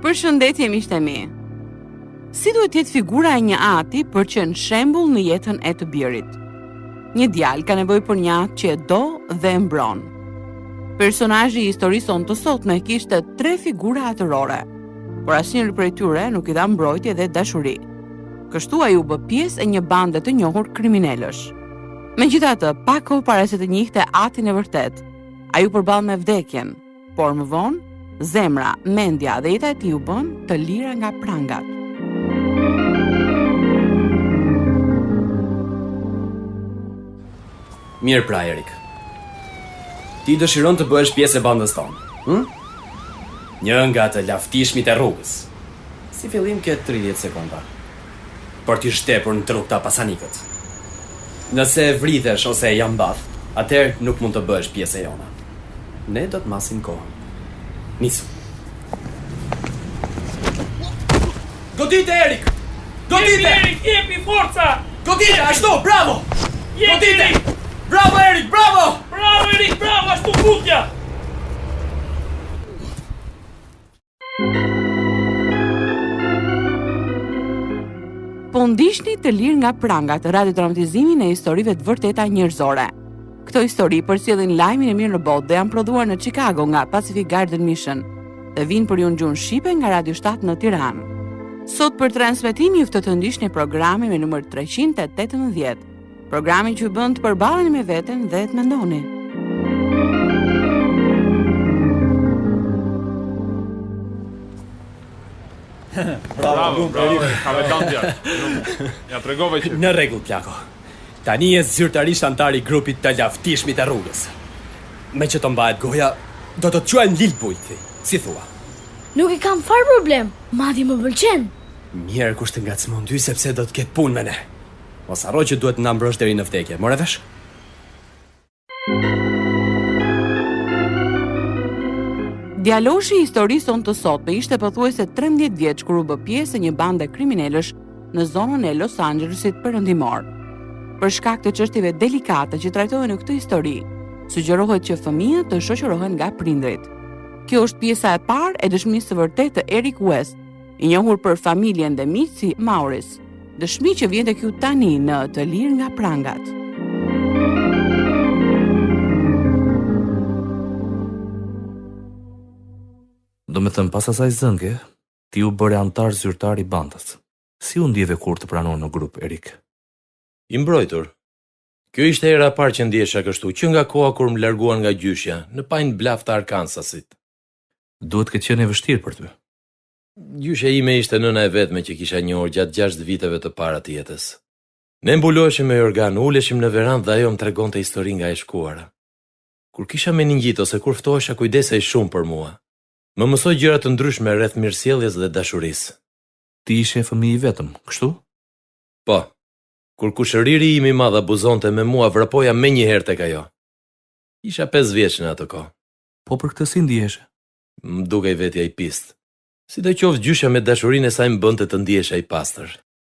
Përshëndetje miqtë e mi. Si duhet jetë figura e një ati për që në shembull në jetën e të birit? Një djalë ka nevojë për një atë që e do dhe e mbron. Personazhi i historisë sonë të sotme kishte 3 figura atërore, por asnjëri prej tyre nuk i dha mbrojtje dhe dashuri. Kështu ai u bë pjesë e një bande të njohur kriminalësh. Megjithatë, pak kohë para se të njihte atin e vërtet, ai u përball me vdekjen, por më vonë zemra, mendja dhe jeta e tij u bën të lira nga prangat. Mirë pra, Erik. Ti dëshiron të bëhesh pjesë e bandës tonë, Një nga të laftishmit e rrugës. Si fillim ke 30 sekonda për t'i shtepur në truk ta pasanikët. Nëse vritesh ose e jam bath, atëherë nuk mund të bëhesh pjesë e jona. Ne do të masim kohën. Nisu. Godite, Erik! Godite! Erik, jepi forca! Godite, ashtu, bravo! Godite! Erik! Bravo, Erik, bravo! Bravo, Erik, bravo, ashtu futja! Po ndishni të lirë nga prangat, radiodramatizimin e historive të vërteta njerëzore. Këto histori përcjellin lajmin e mirë në botë dhe janë prodhuar në Chicago nga Pacific Garden Mission dhe vinë për ju në gjuhën shqipe nga Radio 7 në Tiranë. Sot për transmetimi ju ftoj të ndiqni programin me numër 318, programin që ju bën të përballeni me veten dhe të mendoni. Bravo, kapetan djalë. Ja tregove që Në rregull, plako. Tani je zyrtarisht antar i grupit të laftishmit të rrugës. Me që të mbahet goja, do të të quajmë Lil Bujthi, si thua. Nuk i kam fare problem, madje më pëlqen. Mirë kush të ngacmon ty sepse do të ketë punë me ne. Mos harro që duhet na mbrosh deri në vdekje, more vesh? Djaloshi i historisë sonë të sotme ishte pothuajse 13 vjeç kur u bë pjesë e një bande kriminalësh në zonën e Los Angelesit perëndimor. Për shkak të çështjeve delikate që trajtohen në këtë histori, sugjerohet që fëmijët të shoqërohen nga prindrit. Kjo është pjesa e parë e dëshmisë së vërtetë të Eric West, i njohur për familjen dhe miq si Maurice, dëshmi që vjen tek ju tani në Të lirë nga prangat. Do me thënë pas asaj zënge, ti u bëre antar zyrtar i bandës. Si u ndjeve kur të pranor në grup, Erik? I mbrojtur. Kjo ishte era e parë që ndjesha kështu, që nga koha kur më larguan nga gjyshja, në pajnë blaf të Arkansasit. Duhet këtë qenë e vështirë për ty. Gjyshja ime ishte nëna e vetme që kisha njohur gjatë 6 viteve të para të jetës. Ne mbuloheshim me organ, uleshim në verandë dhe ajo më tregonte histori nga e shkuara. Kur kisha meningjit ose kur ftohesha kujdesej shumë për mua. Më mësoj gjëra të ndryshme rreth mirësjelljes dhe dashurisë. Ti ishe fëmijë i vetëm, kështu? Po. Kur kushëriri im i madh abuzonte me mua, vrapoja menjëherë tek ajo. Isha 5 vjeç në atë kohë. Po për këtë si ndiheshe? Më dukej vetja i pist. Sidoqoftë gjyshja me dashurinë e saj më bënte të ndihesha i pastër.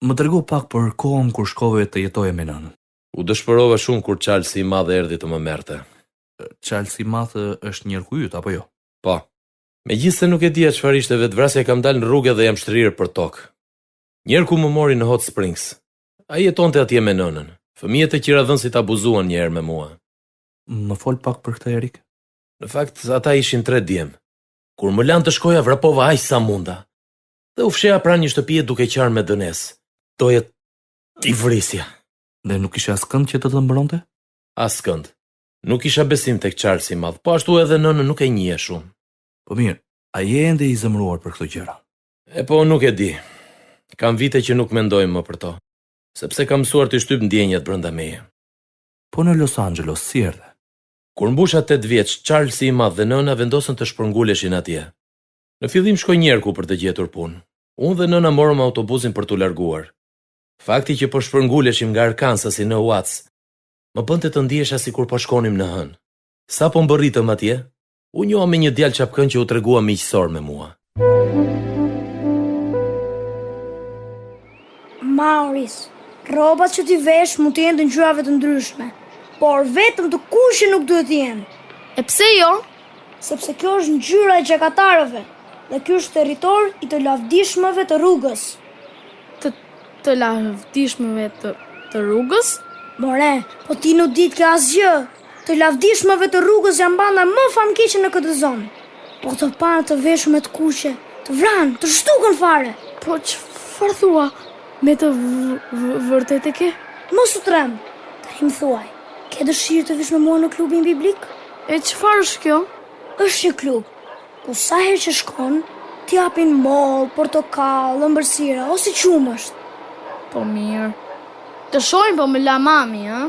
Më trego pak për kohën kur shkove të jetoje me nënën. U dëshpërova shumë kur Charlesi i madh erdhi të më merrte. Charlesi i madh është njerëku yt apo jo? Po. Megjithse nuk e dija çfarë ishte vetvrasja, kam dalë në rrugë dhe jam shtrirë për tokë. Njerëku më mori në Hot Springs. Ai jetonte atje me nënën. Fëmijët e qiradhënësit abuzuan një herë me mua. Më fol pak për këtë, Erik? Në fakt, ata ishin 3 djem. Kur më lanë të shkoja, vrapova aq sa munda. Dhe u fsheha pranë një shtëpie duke qarë me dënesë. Doja t'i vrisja. Dhe nuk ishe askënd që të mbronte? Askënd. Nuk isha besim tek Charlesi i madh, po ashtu edhe nënën nuk e njihja shumë. Po mirë, a je ende i zemëruar për këto gjëra? E po, nuk e di. Kam vite që nuk mendoj më për to, sepse kam mësuar të shtyp ndjenjat brenda meje. Po në Los Angeles, si erdhe? Kur mbusha 8 vjeç, Charlesi i madh dhe nëna vendosën të shpërnguleshin atje. Në fillim shkoi njerëku për të gjetur punë. Unë dhe nëna morëm autobusin për t'u larguar. Fakti që po shpërnguleshim nga Arkansasi në Watts, më bënte të ndihesha sikur po shkonim në hën. Sa po mbërritëm atje, u njoha me një djalë çapkën që u tregua miqësor me mua. Maurice, rrobat që ti vesh mund të jenë të ngjyrave të ndryshme, por vetëm të kushit nuk duhet të jenë. E pse jo? Sepse kjo është ngjyra e gjakatarëve dhe ky është territor i të lavdishmëve të rrugës. Të lavdishmëve të rrugës? More, po ti nuk ditë ke asgjë. Të lavdishmëve të rrugës janë banda më famkeqe në këtë zonë. Po të parë të veshur me të kuqe, të vranë, të shtukën fare. Po çfarë thua? Me të vërtet e ke? Mos u trem. Tani më thuaj, ke dëshirë të vish me mua në klubin biblik? E çfarë është kjo? Është një klub, ku sa herë që shkon, t'i japin mollë, portokallë, ëmbëlsira ose qumësht. Po mirë. Të shohim po me la mami, ha?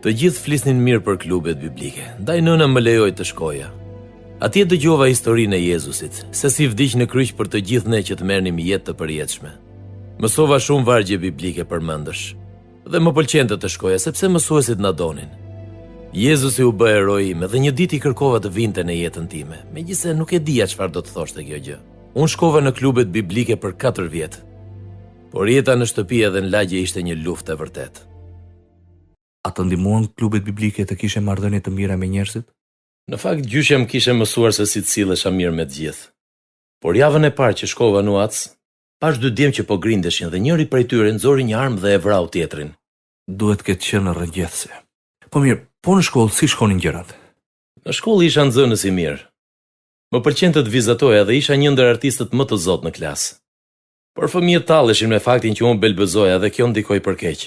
Të gjithë flisnin mirë për klubet biblike, ndaj nëna më lejoj të shkoja. Atje dëgjova historinë e Jezusit, se si vdiq në kryq për të gjithë ne që të merrnim jetë të përjetshme. Mësova shumë vargje biblike përmendësh, dhe më pëlqente të shkoja sepse mësuesit na donin. Jezusi u bë heroi im dhe një ditë i kërkova të vinte në jetën time, megjithëse nuk e dija çfarë do të thoshte kjo gjë. Unë shkova në klubet biblike për 4 vjet, por jeta në shtëpi edhe në lagje ishte një luftë e vërtetë. A të ndihmuan klubet biblike të kishe marrëdhënie të mira me njerëzit? Në fakt gjyshja më kishe mësuar se si të sillesha mirë me të gjithë. Por javën e parë që shkova në Uac, pash 2 djem që po grindeshin dhe njëri prej tyre nxori një armë dhe e vrau tjetrin. Duhet këtë qenë rrëngjethse. Po mirë, po në shkollë si shkonin gjërat? Në shkollë isha nxënës i mirë. Më pëlqente të vizatoja dhe isha një ndër artistët më të zotë në klasë. Por fëmijët talleshin me faktin që unë belbëzoja dhe kjo ndikoi për keq.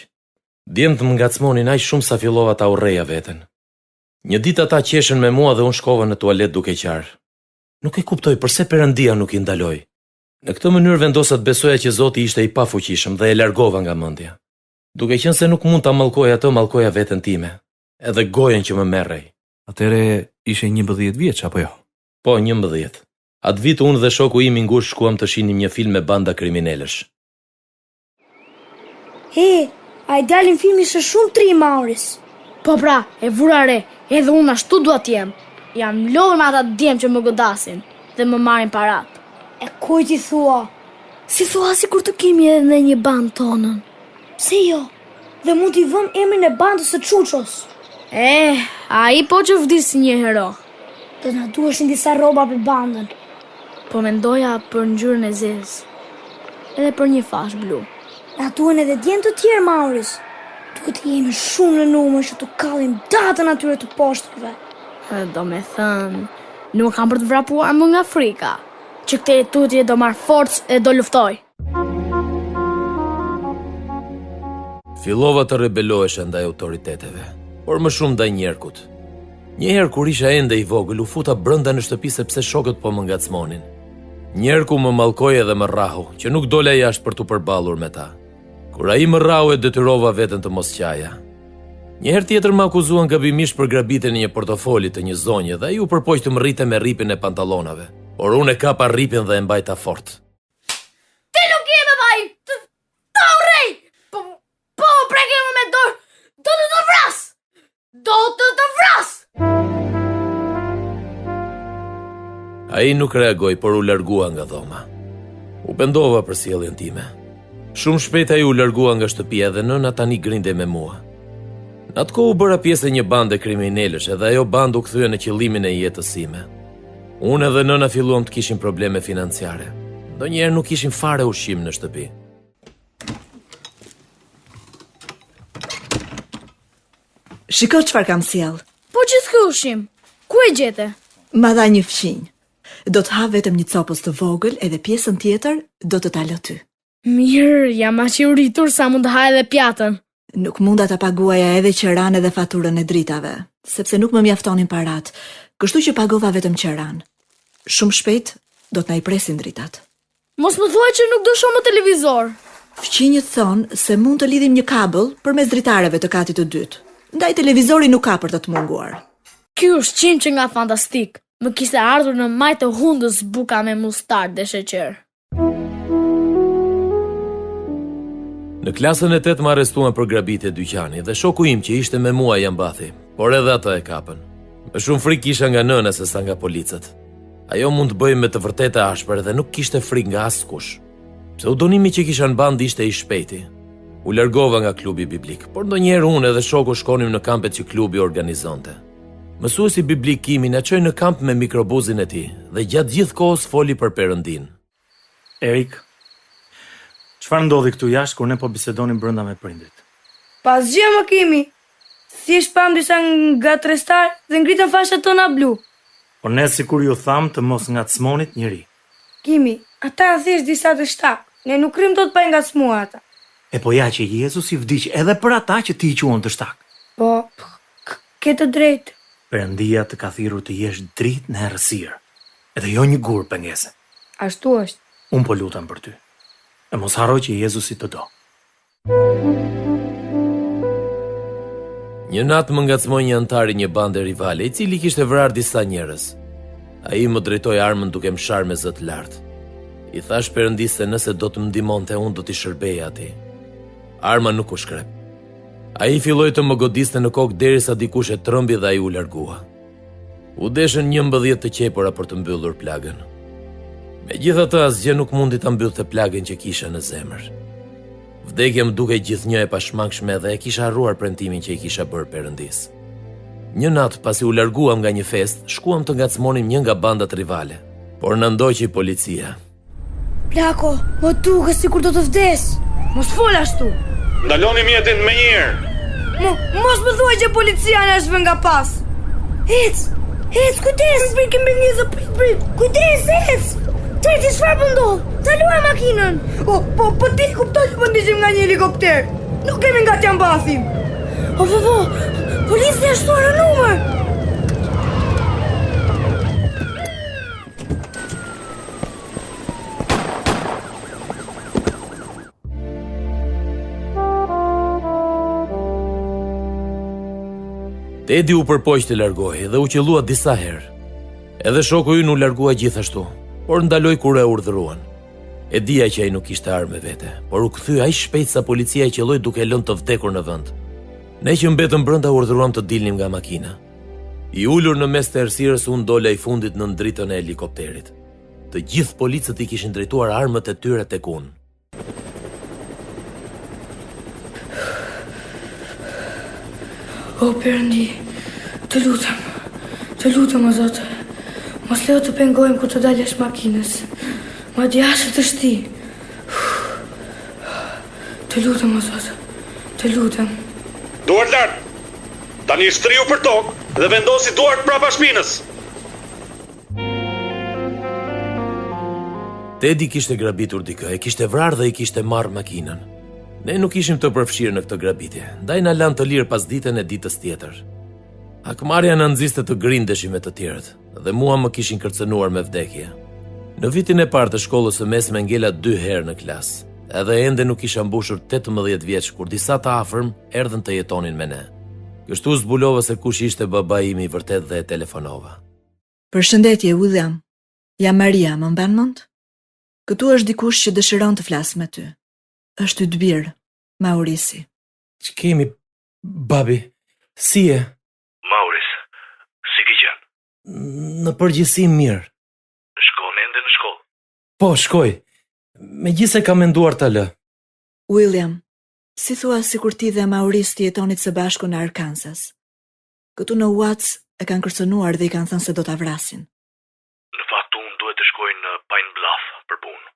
Djemtë më ngacmonin aq shumë sa fillova ta urreja veten. Një ditë ata qeshen me mua dhe unë shkova në tualet duke qarë. Nuk e kuptoj përse Perëndia nuk i ndaloi. Në këtë mënyrë vendosa të besoja që Zoti ishte i pafuqishëm dhe e largova nga mendja. Duke qenë se nuk mund ta mallkoj atë, mallkoja veten time, edhe gojen që më merrej. Atëre ishe 11 vjeç apo jo? Po, 11. Atë vit unë dhe shoku im i ngushtë shkuam të shihnim një film me banda kriminalësh. A i dalin filmi se shumë tri Mauris. Po pra, e vura re, edhe unë ashtu dua t'jem. Jam lodhur me ata djem që më godasin dhe më marrin parat. E kujt i thua? Si thua si kur të kemi edhe në një bandë tonën. Pse jo? Dhe mund t'i vëm emrin e bandës së Çuços. Ai po që vdis si një hero. Do na duheshin disa rroba për bandën. Po mendoja për ngjyrën e zezë. Edhe për një fash blu. Na duhen edhe djemë të tjerë, Mauris. Duhet të jemi shumë në numër që të kallim datën atyre të poshtrëve. Do me thënë, nuk kam për të vrapuar më nga frika, që këtë tutje do marr forcë e do luftoj. Fillova të rebelohesha ndaj autoriteteve, por më shumë ndaj njerkut. Njëherë kur isha ende i vogël, u futa brenda në shtëpi sepse shokët po më ngacmonin. Njerku më mallkoi edhe më rrahu, që nuk dola jashtë për të përballur me ta. Kur ai më rrau e detyrova veten të mos qaja. Njëherë tjetër më akuzuan gabimisht për grabitjen e një portofoli të një zonje dhe ai u përpoq të më rrite me rripin e pantallonave, por unë e kapa rripin dhe e mbajta fort. Ti nuk je me vaj! Ta urrej! Po, prekem me dorë! Do të vras! Do të vras! Ai nuk reagoi, por u largua nga dhoma. U pendova për sjelljen time. Shumë shpejt ai u largua nga shtëpia dhe nëna tani grindej me mua. Në atë kohë u bëra pjesë e një bande kriminalësh edhe ajo bandë u kthye në qëllimin e jetës sime. Unë edhe nëna filluam të kishim probleme financiare. Ndonjëherë nuk kishim fare ushqim në shtëpi. Shiko çfarë kam sjell. Po gjithë ky ushqim, ku e gjete? Ma dha një fqinj. Do të ha vetëm një copës të vogël edhe pjesën tjetër do të ta lë ty. Mirë, jam aq i uritur sa mund të ha edhe pjatën. Nuk munda ta paguaja edhe qeran edhe faturën e dritave, sepse nuk më mjaftonin parat, kështu që pagova vetëm qeran. Shumë shpejt do të na i presin dritat. Mos më thuaj që nuk do shoh më televizor. Fqinjët thonë se mund të lidhim një kabël përmes dritareve të katit të dytë. Ndaj televizori nuk ka për të munguar. Ky ushqim që nga fantastik. Më kishte ardhur në majtë të hundës buka me mustard dhe sheqer. Në klasën e 8 më arrestuan për grabitje dyqani dhe shoku im që ishte me mua jam bathi, por edhe ata e kapën. Me shumë frikë kisha nga nëna se sa nga policët. Ajo mund të bëjë me të vërtetë ashpër dhe nuk kishte frikë nga askush. Pseudonimi që kisha në band ishte i shpejti. U largova nga klubi biblik, por ndonjëherë unë edhe shoku shkonim në kampet që klubi organizonte. Mësuesi biblik Kimi na çoi në kamp me mikrobuzin e tij dhe gjatë gjithë kohës foli për Perëndin. Erik, çfarë ndodhi këtu jashtë kur ne po bisedonim brenda me prindrit? Pas gjë më Kimi. Thjesht pam disa nga trestar dhe ngritën fashat tona blu. Por ne sikur ju tham të mos ngacmonit njëri. Kimi, ata janë thjesht disa të shtak. Ne nuk krim dot pa e ngacmuar ata. E po ja që Jezusi vdiq edhe për ata që ti i quan të shtak. Po, ke të drejtë. Perëndia të ka thirrur të jesh dritë në errësirë. Edhe jo një gur pengese. Ashtu është. Unë po lutem për ty. E mos harro që Jezusi të do. Një natë më ngacmoi një antar i një bande rivale, i cili kishte vrarë disa njerëz. Ai më drejtoi armën duke më sharë me zë të lartë. I thash Perëndisë se nëse do të më ndihmonte, unë do t'i shërbeja atij. Arma nuk u shkrep. Ai filloi të më godiste në kokë derisa dikush e trëmbi dhe ai u largua. U deshën 11 të qepura për të mbyllur plagën. Megjithatë, asgjë nuk mundi ta mbyllte plagën që kisha në zemër. Vdekja më dukej gjithnjë e pashmangshme dhe e kisha harruar premtimin që i kisha bërë Perëndisë. Një natë, pasi u larguam nga një festë, shkuam të ngacmonim një nga bandat rivale, por na ndoqi policia. Plako, më duket sikur do të vdes. Mos fol ashtu. Ndaloni mjetin me njëherë. Mos më thuaj që policia na shvën nga pas. Ec, kujdes. Prit. Kujdes, ec. Ti çfarë po ndodh? Taluaj makinën. Po ti kuptoj që po ndiqim nga një helikopter. Nuk kemi nga t'ja mbathim. Policia është shtuar në numër. Tedi u përpoq të largohej dhe u qellua disa herë. Edhe shoku ynë u largua gjithashtu, por ndaloi kur e urdhëruan. E dija që ai nuk kishte armë vete, por u kthye aq shpejt sa policia e qelloi duke lënë të vdekur në vend. Ne që mbetëm brenda urdhëruam të dilnim nga makina. I ulur në mes të errësirës unë dola i fundit në dritën e helikopterit. Të gjithë policët i kishin drejtuar armët e tyre tek unë. O Perëndi, të lutem o Zot. Mos lejo të pengohem kur të dalësh makinës. Madje as të shti. Të lutem o Zot. Të lutem. Duart lart. Tani shtriu për tokë dhe vendosi duart prapa shpinës. Tedi kishte grabitur dikë, e kishte vrarë dhe i kishte marrë makinën. Ne nuk ishim të përfshirë në këtë grabitje, ndaj na lanë të lirë pas ditën e ditës tjetër. Hakmarrja na nxiste të grindeshim me të tjerët, dhe mua më kishin kërcënuar me vdekje. Në vitin e parë të shkollës së mesme ngela 2 herë në klasë, edhe ende nuk isha mbushur 18 vjeç kur disa të afërm erdhën të jetonin me ne. Kështu zbulova se kush ishte babai im i vërtet dhe e telefonova. Përshëndetje, William. Jam Maria, më mban mend? Këtu është dikush që dëshiron të flasë me ty. Është yt birë, Maurisi. Ç'kemi, babi? Si e? Mauris, si ke qenë? Në përgjithësi mirë. Shkon ende në shkollë? Po, shkoj. Megjithëse kam menduar ta lë. William, si thua sikur ti dhe Maurice të jetonit së bashku në Arkansas? Këtu në Watts e kanë kërcënuar dhe i kanë thënë se do ta vrasin. Në fakt unë duhet të shkoj në Pine Bluff për punë.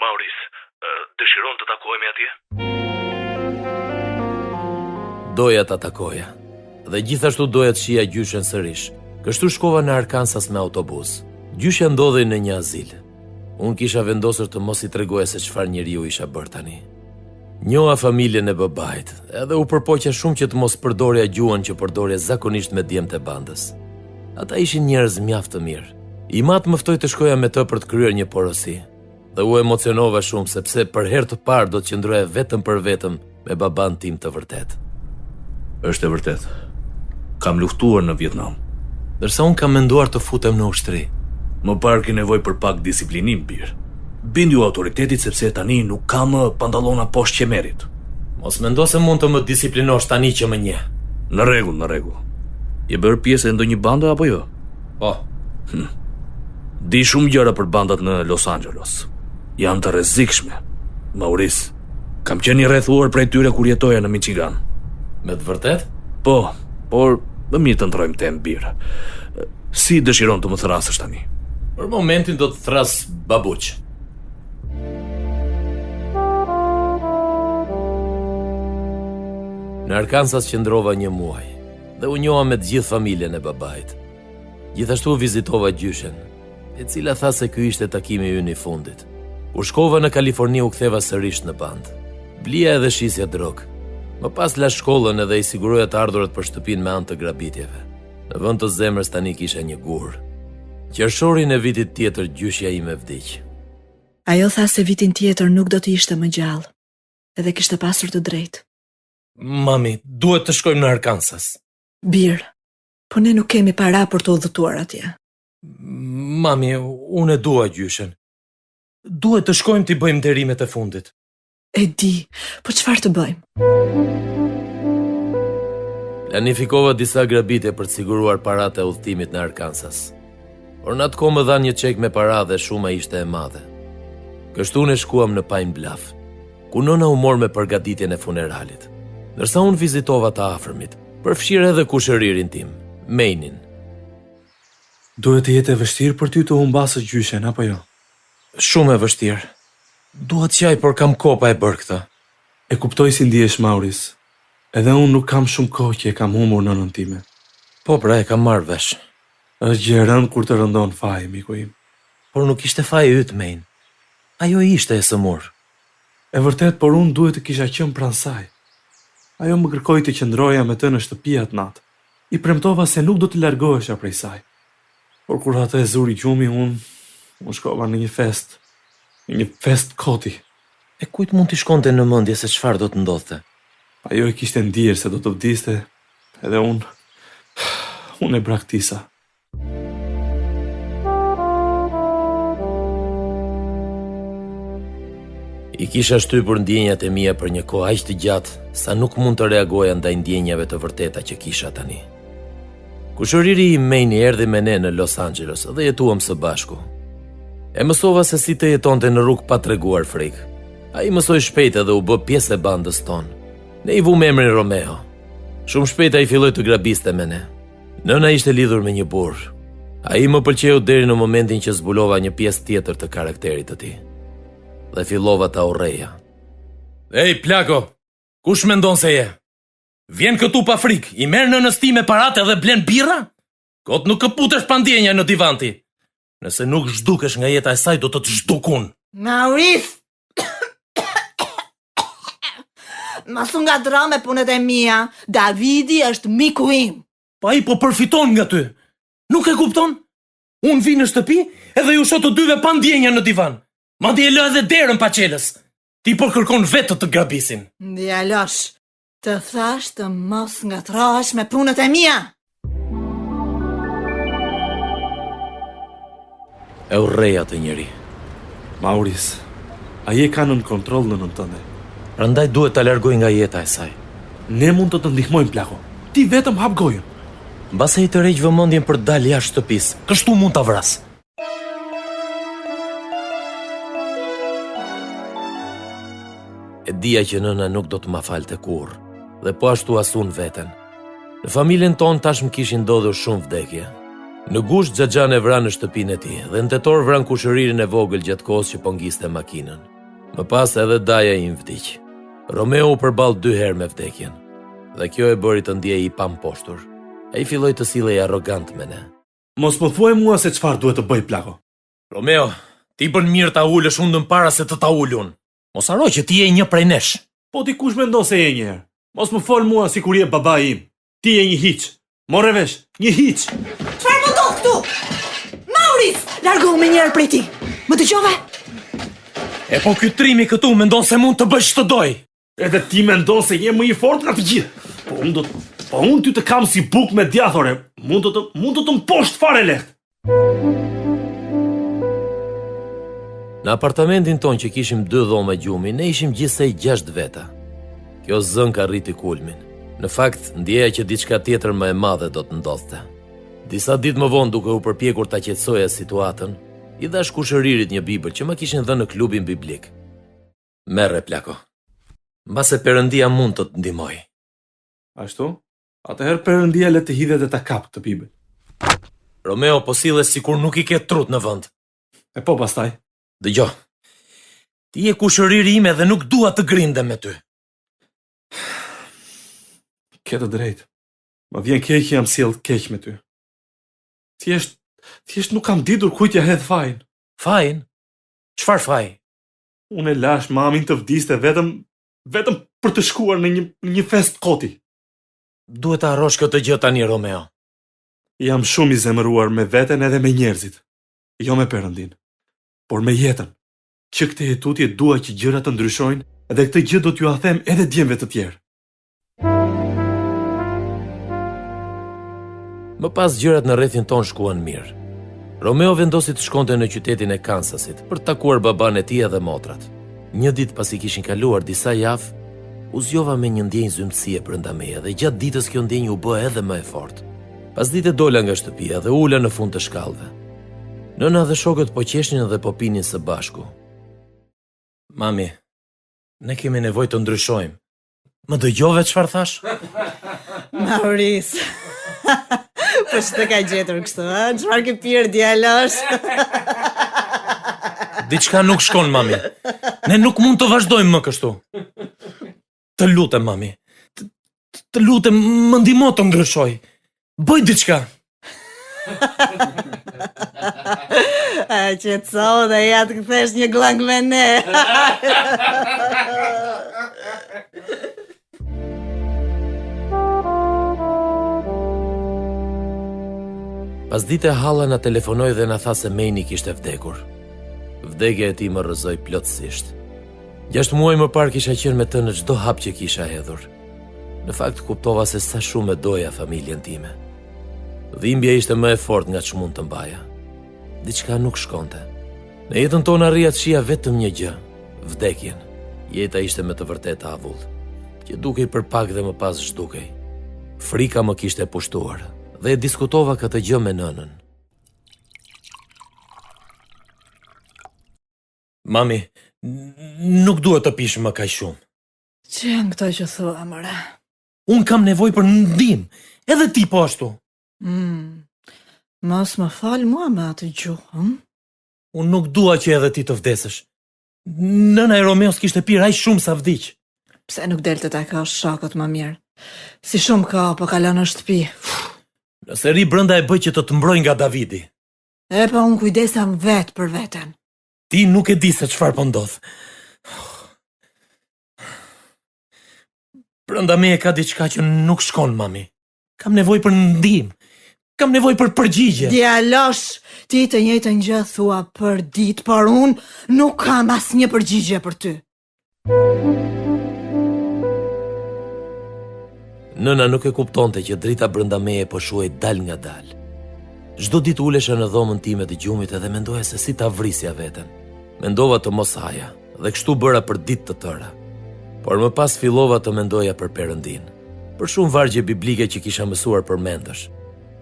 Maurice, dëshiron të takohemi atje? Doja ta takoja. Dhe gjithashtu doja të shija gjyshen sërish. Kështu shkova në Arkansas me autobus. Gjyshja ndodhej në një azil. Unë kisha vendosur të mos i tregoja se çfarë njeriu isha bërë tani. Njoha familjen e babait, edhe u përpoqja shumë që të mos përdorja gjuhën që përdorja zakonisht me djemtë e bandës. Ata ishin njerëz mjaft të mirë. I mat më ftoi të shkoja me të për të kryer një porosi. Dhe u emocionova shumë sepse për herë të parë do të qëndroja vetëm për vetëm me baban tim të vërtet. Është e vërtet. Kam luftuar në Vietnam. Ndërsa unë kam menduar të futem në ushtri. Më parë ke nevojë për pak disiplinim, bir. Bindju autoritetit sepse tani nuk kam pantallona poshtë qemerit. Mos mendo se mund të më disiplinosh tani që më njeh. Në rregull. Je bërë pjesë e ndonjë bande apo jo? Po. Di shumë gjëra për bandat në Los Angeles. Janë të rrezikshme. Maurice, Kam qenë i rrethuar prej tyre kur jetoja në Michigan. Me të vërtet? Po, por më mirë të ndrojmë temë birë. Si dëshiron të më thrasësh tani? Për momentin do të thras babuq. Në Arkansas qëndrova 1 muaj dhe u njoha me të gjithë familjen e babait. Gjithashtu vizitova gjyshen, e cila tha se ky ishte takimi ynë i fundit. U shkova në Kaliforni, u ktheva sërish në band. Blia edhe shisja drog. Më pas la shkollën edhe i siguroja të ardhurat për shtëpinë me anë të grabitjeve. Në vend të zemrës tani kisha një gur. Qershorin e vitit tjetër gjyshja ime vdiq. Ajo tha se vitin tjetër nuk do të ishte më gjallë, edhe kishte pasur të drejtë. Mami, duhet të shkojmë në Arkansas. Bir, po ne nuk kemi para për të udhëtuar atje. Mami, unë e dua gjyshen. Duhet të shkojmë t'i bëjmë derimet e fundit. E di, po çfarë të bëjmë? Planifikova disa grabitje për të siguruar paratë e udhëtimit në Arkansas. Por në atë kohë më dhanë një çek me para dhe shuma ishte e madhe. Kështu ne shkuam në Pine Bluff, ku nona u mor me përgatitjen e funeralit. Ndërsa unë vizitova të afërmit, përfshirë edhe kushëririn tim, Mainin. Duhet të jetë e vështirë për ty të humbasësh gjyshen, apo jo? Shumë e vështirë. Dua të qaj, por kam kohë pa e bërë këtë. E kuptoj si ndihesh, Maurice. Edhe unë nuk kam shumë kohë që e kam humbur nënën time. Po pra, e kam marrë vesh. Është gjë e rëndë kur të rëndon faji, miku im. Por nuk ishte faji yt, Main. Ajo ishte e sëmur. E vërtet, por unë duhet të kisha qenë pranë saj. Ajo më kërkoi të qëndroja me të në shtëpi atë natë. I premtova se nuk do të largohesha prej saj. Por kur atë e zuri gjumi, unë shkova në një fest koti. E kujt mund t'i shkonte në mendje se çfarë do të ndodhte? Ajo e kishte ndier se do të vdiste, edhe unë e braktisa. I kisha shtypur ndjenjat e mia për një kohë aq të gjatë sa nuk mund të reagoja ndaj ndjenjave të vërteta që kisha tani. Kushëriri i Maini erdhi me ne në Los Angeles dhe jetuam së bashku. E mësova se si të jetonte në rrugë pa treguar frikë. Ai mësoi shpejt edhe u bë pjesë e bandës tonë. Ne i vum emrin Romeo. Shumë shpejt ai filloi të grabiste me ne. Nëna ishte lidhur me një burr. Ai më pëlqeu deri në momentin që zbulova një pjesë tjetër të karakterit të tij. Dhe fillova ta urreja. Ej, plako, kush mendon se je? Vjen këtu pa frikë, i merr nënës time paratë dhe blen birra? Kot nuk këputesh pa ndjenja në divanti. Nëse nuk zhdukesh nga jeta e saj, do të të zhdukun. Maurice! Masu nga dra me punët e mia. Davidi është miku im. Pa i po përfiton nga ty. Nuk e kupton? Unë vi në shtëpi edhe ju shoh të dyve pa ndjenja në divan. Madje e lë edhe derën pa qelës. Ti po kërkon vetë të grabisin. Djalosh, të thash të mos ngatrohesh me punët e mia. E urreja të njëri. Maurice, ai e ka nën kontroll nënën tënde. Prandaj duhet ta largoj nga jeta e saj. Ne mund të të ndihmojmë, plako. Ti vetëm hap gojën. Mbase i të rreq vëmendjen për të dalë jashtë shtëpisë. Kështu mund ta vras. E dija që nëna nuk do të ma falte kurrë, dhe po ashtu as unë veten. Në familjen tonë tash më kishin ndodhur shumë vdekje. Në gusht Xhaxhan e vran në shtëpinë e tij dhe në tetor vran kushëririn e vogël gjatë kohës që po ngiste makinën. Më pas edhe daja im vdiq. Romeo u përball 2 herë me vdekjen, dhe kjo e bëri të ndiej i pamposhtur. Ai filloi të sillej arrogant me ne. Mos më thuaj mua se çfarë duhet të bëj, plako. Romeo, ti bën mirë ta ulësh undën para se të ta ulun. Mos haro që ti je një prej nesh. Po ti kush mendon se je një herë? Mos më fol mua si kur je babai im. Ti je një hiç. Morre vesh, një hiç. Çfarë më ndodh këtu? Maurice, largohu me njëherë prej ti. Më dëgjove? E po ky trimi këtu mendon se mund të bësh ç'të doj. Edhe ti mendon se je më i fortë nga të gjithë. Po unë ty të kam si buk me djathore. Mund të të mposht fare lehtë. Në apartamentin ton që kishim 2 dhoma gjumi, ne ishim gjithsej 6 veta. Kjo zën ka rriti kulmin. Në fakt, ndjeja që diçka tjetër më e madhe do të ndodhte. Disa ditë më vonë, duke u përpjekur ta qetësoja situatën, i dhash kushëririt një bibël që më kishin dhënë në klubin biblik. Merre, plako. Mbase Perëndia mund të të ndihmoj. Ashtu? Atëherë Perëndia le të hidhet e ta kap të pibe. Romeo po sillet sikur nuk i ke trut në vend. E po pastaj. Dëgjoj. Ti je kushëriri ime dhe nuk dua të grindem me ty. Ke të drejtë. Më vjen keq që jam sjell keq me ty. Thjesht nuk kam ditur kujt ja hedh fajin. Fajin? Çfarë faj? Unë e lash mamin të vdiste vetëm për të shkuar në një fest koti. Duhet të harrosh këtë gjë tani, Romeo. Jam shumë i zemëruar me veten edhe me njerëzit. Jo me Perëndin, por me jetën. Që këtë jetutje dua që gjërat të ndryshojnë edhe këtë gjë do t'ju a them edhe djemve të tjerë. Më pas gjërat në rrethin ton shkuan mirë. Romeo vendosi të shkonte në qytetin e Kansasit për të takuar baban e tij dhe motrat. Një ditë pasi kishin kaluar disa javë, u zgjova me një ndjenjë zymtësie brenda meje dhe gjatë ditës kjo ndjenjë u bë edhe më e fortë. Pas dite dola nga shtëpia dhe ula në fund të shkallëve. Nëna dhe shokët po qeshnin dhe po pinin së bashku. Mami, ne kemi nevojë të ndryshojmë. Më dëgjove çfarë thash? Maurice. Po ç'të ka gjetur kështu, ha? Çfarë ke pirë djalosh? Diçka nuk shkon, mami. Ne nuk mund të vazhdojmë më kështu. Të lutem, mami. Të lutem, më ndihmo të ndryshoj. Bëj diçka. Qetëso dhe ja të kthesh një glang me ne. Pas dite Halla na telefonoi dhe na tha se Mejni kishte vdekur. Vdekja e tij më rrëzoi plotësisht. 6 muaj më parë kisha qenë me të në çdo hap që kisha hedhur. Në fakt kuptova se sa shumë e doja familjen time. Dhimbja ishte më e fortë nga ç'mund të mbaja. Diçka nuk shkonte. Në jetën tonë arrija të shija vetëm një gjë, vdekjen. Jeta ishte me të vërtetë avull, që dukej për pak dhe më pas zhdukej. Frika më kishte pushtuar dhe diskutova këtë gjë me nënën. Mami, nuk duhet të pish më kaq shumë. Që janë këto që thua, mëre? Unë kam nevojë për ndihmë, edhe ti po ashtu. Mos më fal mua me atë gjuhë, Unë nuk dua që edhe ti të vdesësh. Nëna e Romeos kishte pirë aq shumë sa vdiq. Pse nuk del të takosh shokët më mirë? Si shumë ka po kalon në shtëpi. Nëse ri brenda e bëj që të mbroj nga Davidi. E pa unë kujdesam vetë për veten. Ti nuk e di se çfarë po ndodh. Brenda meje ka diçka që nuk shkon, mami. Kam nevojë për ndihmë. Kam nevojë për përgjigje. Djalosh, ti të njëjtën gjë thua për ditë, por unë nuk kam asnjë përgjigje për ty. Nëna nuk e kuptonte që drita brenda meje po shuhej dal nga dal. Çdo ditë ulesha në dhomën time të gjumit dhe mendoja se si ta vrisja veten. Mendova të mos haja dhe kështu bëra për ditë të tëra. Por më pas fillova të mendoja për Perëndin, për shumë vargje biblike që kisha mësuar përmendesh,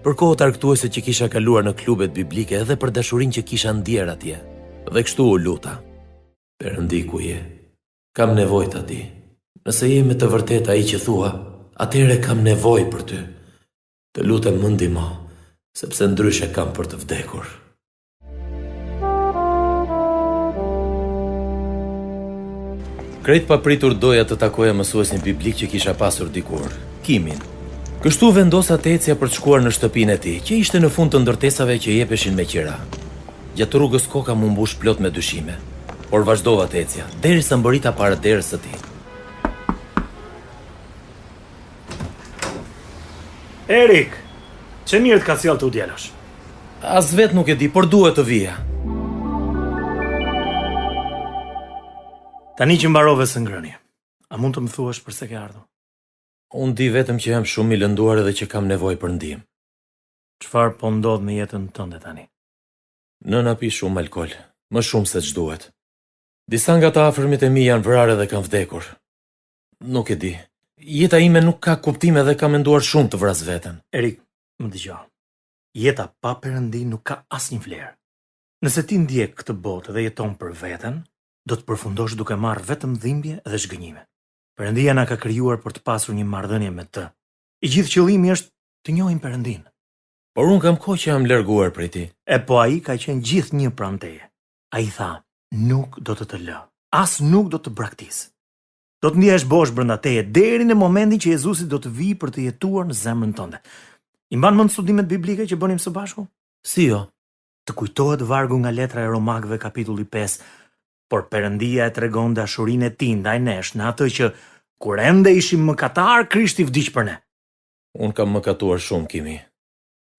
për kohët argëtuese që kisha kaluar në klubet biblike edhe për dashurinë që kisha ndier atje. Dhe kështu u luta. Perëndi, ku je? Kam nevojë ta di. Nëse je me të vërtetë ai që thua, atëherë kam nevojë për ty. Të lutem më ndihmo, sepse ndryshe kam për të vdekur. Krejt papritur doja të takoja mësuesin biblik që kisha pasur dikur, Kimin. Kështu vendosa të ecja për të shkuar në shtëpinë e tij, që ishte në fund të ndërtesave që jepeshin me qira. Gjatë rrugës koka më mbush plot me dyshime, por vazhdova të ecja, derisa mbërrita para derës së tij. Erik, që mirë të ka sjellë të djalosh. As vet nuk e di, por duhet të vija. Tani që mbarove së ngrënie, a mund të më thuash pse ke ardhur? Unë di vetëm që jam shumë i lënduar edhe që kam nevojë për ndihmë. Çfarë po ndodh me jetën tënde tani? Nëna pi shumë alkol, më shumë se ç'duhet. Disa nga të afërmit e mi janë vrarë dhe kanë vdekur. Nuk e di. Jeta ime nuk ka kuptim edhe kam menduar shumë të vras veten. Erik, më dëgjoj. Jeta pa Perëndi nuk ka asnjë vlerë. Nëse ti ndjek këtë botë dhe jeton për veten, do të përfundosh duke marrë vetëm dhimbje dhe zhgënjime. Perëndia na ka krijuar për të pasur një marrëdhënie me të. I gjithë qëllimi është të njohim Perëndin. Por unë kam kohë që jam larguar prej ti. E po ai ka qenë gjithë një pranë teje. Ai tha, nuk do të lë, as nuk do të braktis. Do të ndihesh bosh brenda teje deri në momentin që Jezusi do të vijë për të jetuar në zemrën tënde. I mban mend studimet biblike që bënim së bashku? Si jo? Të kujtohet vargu nga letra e Romakëve kapitulli 5, por Perëndia e tregon dashurinë e tij ndaj nesh në atë që kur ende ishim mëkatar, Krishti vdiq për ne. Unë kam mëkatuar shumë, Kimi.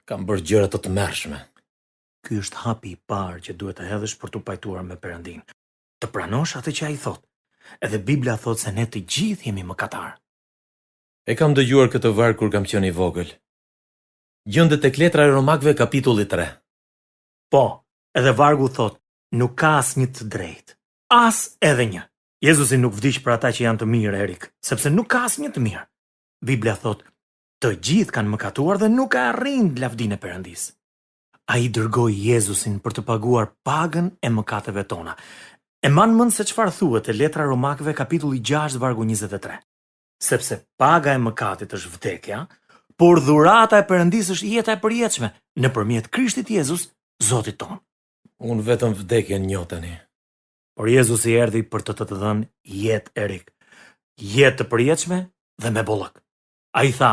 Kam bërë gjëra të tmerrshme. Ky është hapi i parë që duhet të hedhësh për të pajtuar me Perëndin. Të pranosh atë që ai thot. Edhe Bibla thot se ne të gjithë jemi mëkatar. E kam dëgjuar këtë varg kur kam qenë i vogël. Gjendet tek letra e Romakëve kapitulli 3. Po, edhe vargu thot, nuk ka asnjë të drejtë. As edhe një. Jezusi nuk vdiq për ata që janë të mirë, Erik, sepse nuk ka asnjë të mirë. Bibla thot, të gjithë kanë mëkatuar dhe nuk e arrin lavdinë e Perëndisë. Ai dërgoi Jezusin për të paguar pagën e mëkateve tona. E mban mend se çfarë thuhet te letra Romakëve kapitulli 6 vargu 23. Sepse paga e mëkatit është vdekja, por dhurata e Perëndisë është jeta e përjetshme nëpërmjet Krishtit Jezus, Zotit ton. Unë vetëm vdekjen njoh tani. Por Jezusi erdhi për të dhënë jetë, Erik. Jetë të përjetshme dhe me bollëk. Ai tha,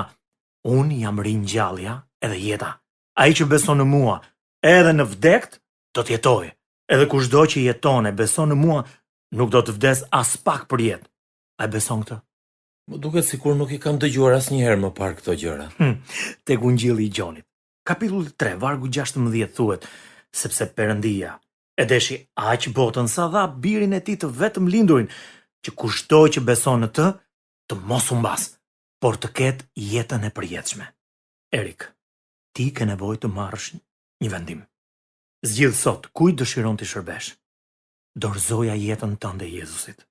unë jam ringjallja edhe jeta. Ai që beson në mua, edhe në vdekt, do të jetojë. Edhe kushdo që jeton e beson në mua, nuk do të vdes as pak për jetë. Ai beson këtë? Më duket sikur nuk i kam dëgjuar asnjëherë më parë këto gjëra. Tek Ungjilli i Gjonit. Kapitulli 3, vargu 16 thuhet, sepse Perëndia e deshi aq botën sa dha birin e tij të vetëm lindurin, që kushdo që beson në të mos humbas, por të ketë jetën e përjetshme. Erik, ti ke nevojë të marrësh një vendim. Zgjidh sot kujt dëshiron të shërbesh. Dorëzoja jetën tënde Jezusit.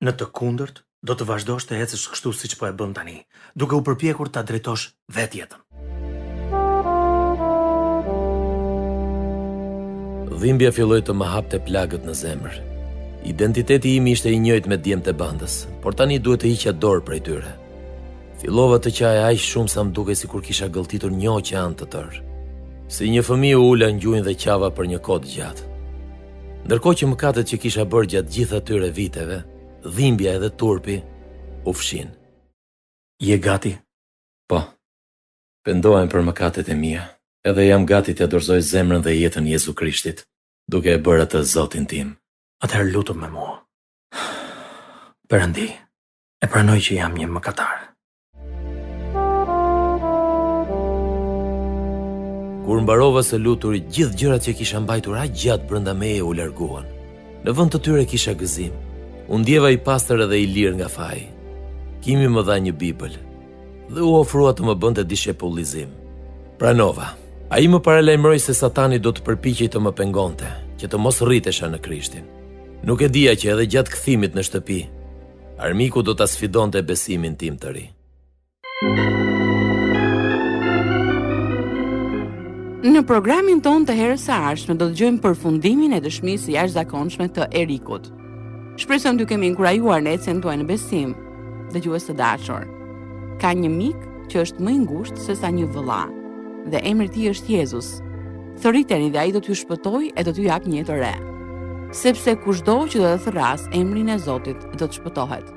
Në të kundërt, do të vazhdosh të ecësh kështu siç po e bën tani, duke u përpjekur ta drejtosh vetë jetën. Dhimbja filloi të më hapte plagët në zemër. Identiteti im ishte i njëjtë me djemtë e bandës, por tani duhet të hiqja dorë prej tyre. Fillova të qaj aq shumë sa më duke sikur kisha gëlltitur një oqean të tërë. Si një fëmijë u ula në gjunjë dhe qava për një kohë gjatë. Ndërkohë që mëkatet që kisha bërë gjatë gjithë atyre viteve, dhimbja edhe turpi u fshin. Je gati? Po. Pendohem për mëkatet e mia, edhe jam gati t'ia dorëzoj zemrën dhe jetën Jezu Krishtit, duke e bërë atë Zotin tim. Atëherë lutem me mua. Perëndi, e pranoj që jam një mëkatar. Kur mbarova së lutur, gjithë gjërat që kisha mbajtur aq gjatë brenda meje u larguan. Në vend të tyre kisha gëzim. U ndjeva i pastër edhe i lirë nga faji. Kimi më dha një Bibël dhe u ofrua të më bënte dishepullizim. Pranova. Ai më paralajmëroi se Satani do të përpiqej të më pengonte, që të mos rritesha në Krishtin. Nuk e dija që edhe gjatë kthimit në shtëpi, armiku do ta sfidonte besimin tim të ri. Në programin ton të herës së ardhshme do të dëgjojmë përfundimin e dëshmisë së jashtëzakonshme të Erikut. Shpresojmë t'ju kemi inkurajuar në ecjen tuaj në besim. Dëgjues të dashur, ka një mik që është më i ngushtë se sa një vëlla, dhe emri i tij është Jezus. Thërriteni dhe ai do t'ju shpëtojë e do t'ju japë një jetë të re. Sepse kushdo që do të thërras emrin e Zotit do të shpëtohet.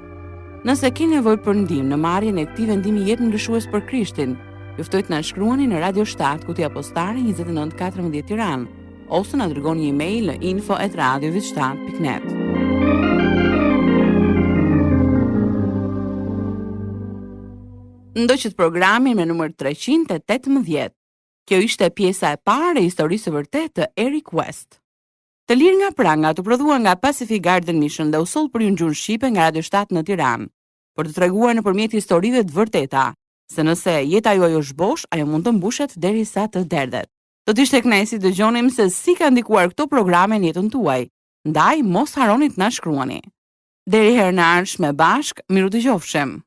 Nëse keni nevojë për ndihmë në marrjen e këtij vendimi jetëndryshues për Krishtin, ju ftoj të na shkruani në Radio 7 Kutia Postare 2914 Tiranë, ose na dërgoni një email në info@radiovit7.net. Ndoqët programin me numër 318. Kjo ishte pjesa e parë e historisë së vërtetë të Eric West. Të lirë nga pranga të prodhuar nga Pacific Garden Mission dhe u soll për ju në gjuhën shqipe nga Radio 7 në Tiranë, për të treguar nëpërmjet historive të vërteta se nëse jeta juaj është bosh, ajo mund të mbushet derisa të derdhet. Do të ishte kënaqësi të dëgjonim se si ka ndikuar këto programe në jetën tuaj. Ndaj mos harroni të na shkruani. Deri herën e ardhshme bashk, miru dëgjofshim.